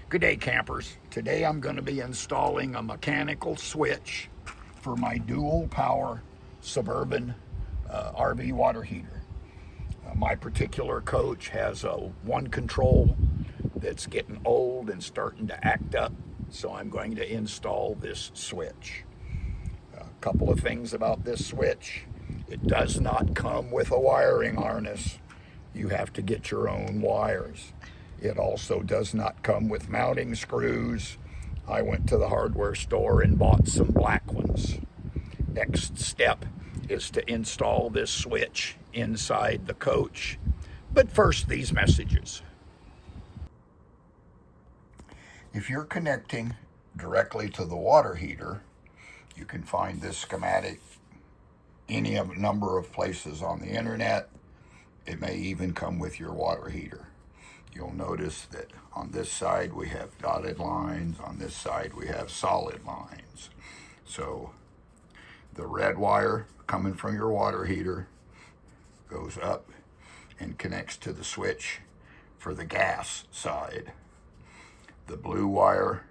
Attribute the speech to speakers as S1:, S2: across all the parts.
S1: Good day, campers. Today I'm going to be installing a mechanical switch for my dual power Suburban RV water heater. My particular coach has a OneControl that's getting old and starting to act up, so I'm going to install this switch. A couple of things about this switch. It does not come with a wiring harness. You have to get your own wires. It also does not come with mounting screws. I went to the hardware store and bought some black ones. Next step is to install this switch inside the coach. But first, these messages. If you're connecting directly to the water heater, you can find this schematic any of a number of places on the internet. It may even come with your water heater. You'll notice that on this side we have dotted lines, on this side we have solid lines. So the red wire coming from your water heater goes up and connects to the switch for the gas side. The blue wire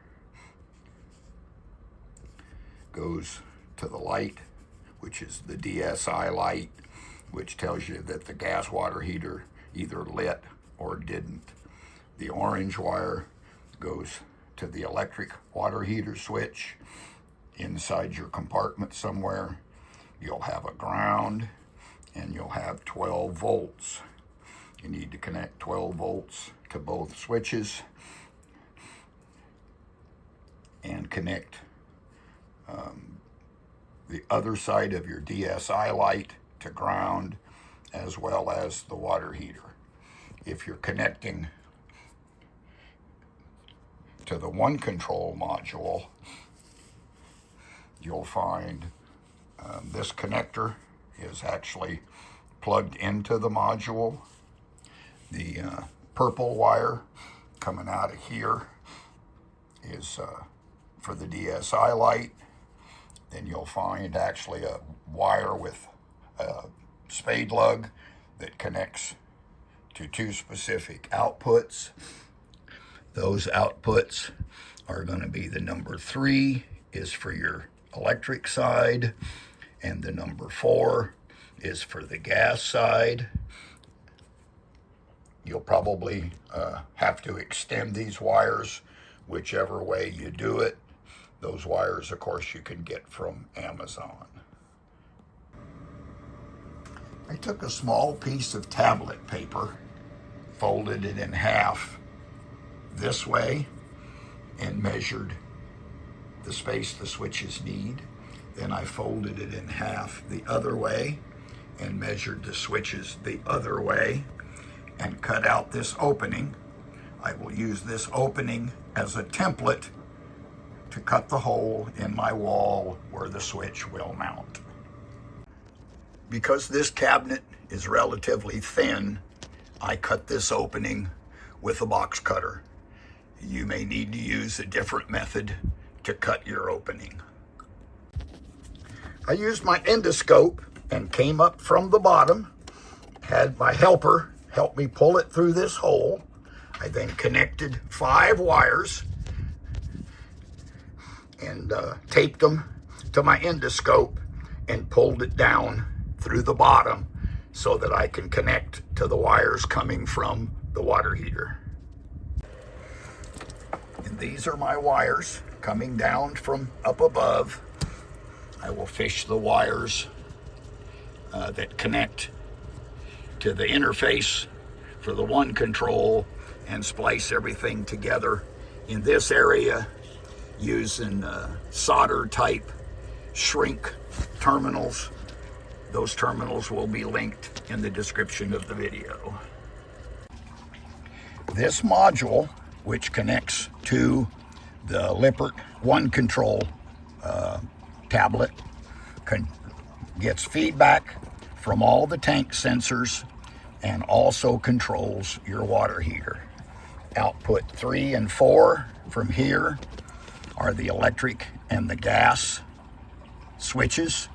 S1: goes to the light, which is the DSI light, which tells you that the gas water heater either lit or didn't. The orange wire goes to the electric water heater switch. Inside your compartment somewhere, you'll have a ground and you'll have 12 volts. You need to connect 12 volts to both switches and connect the other side of your DSI light to ground, as well as the water heater. If you're connecting to the OneControl module, you'll find this connector is actually plugged into the module. The purple wire coming out of here is for the DSI light. Then you'll find actually a wire with a spade lug that connects to two specific outputs. Those outputs are going to be the number 3 is for your electric side, and the number 4 is for the gas side. You'll probably have to extend these wires whichever way you do it. Those wires, of course, you can get from Amazon. I took a small piece of tablet paper, folded it in half this way, and measured the space the switches need. Then I folded it in half the other way and measured the switches the other way and cut out this opening. I will use this opening as a template to cut the hole in my wall where the switch will mount. Because this cabinet is relatively thin, I cut this opening with a box cutter. You may need to use a different method to cut your opening. I used my endoscope and came up from the bottom, had my helper help me pull it through this hole. I then connected 5 wires and taped them to my endoscope and pulled it down through the bottom so that I can connect to the wires coming from the water heater. And these are my wires coming down from up above. I will fish the wires that connect to the interface for the OneControl and splice everything together in this area using solder type shrink terminals. Those terminals will be linked in the description of the video. This module, which connects to the Lippert OneControl tablet, gets feedback from all the tank sensors and also controls your water heater. Output 3 and 4 from here are the electric and the gas switches.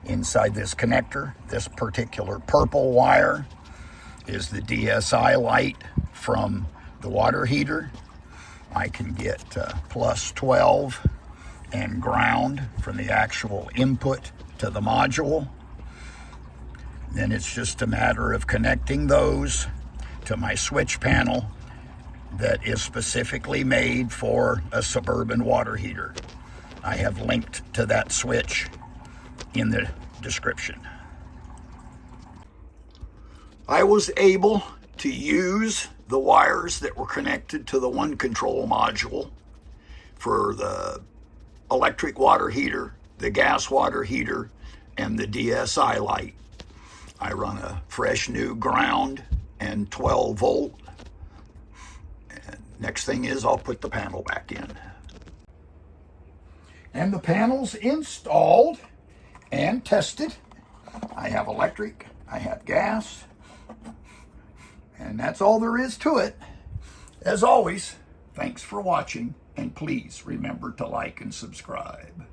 S1: Inside this connector, this particular purple wire is the DSI light from the water heater, I can get plus 12 and ground from the actual input to the module. Then it's just a matter of connecting those to my switch panel that is specifically made for a Suburban water heater. I have linked to that switch in the description. I was able to use the wires that were connected to the OneControl module for the electric water heater, the gas water heater, and the DSI light. I run a fresh new ground and 12 volt. And next thing is I'll put the panel back in. And the panel's installed and tested. I have electric, I have gas, and that's all there is to it. As always, thanks for watching, and please remember to like and subscribe.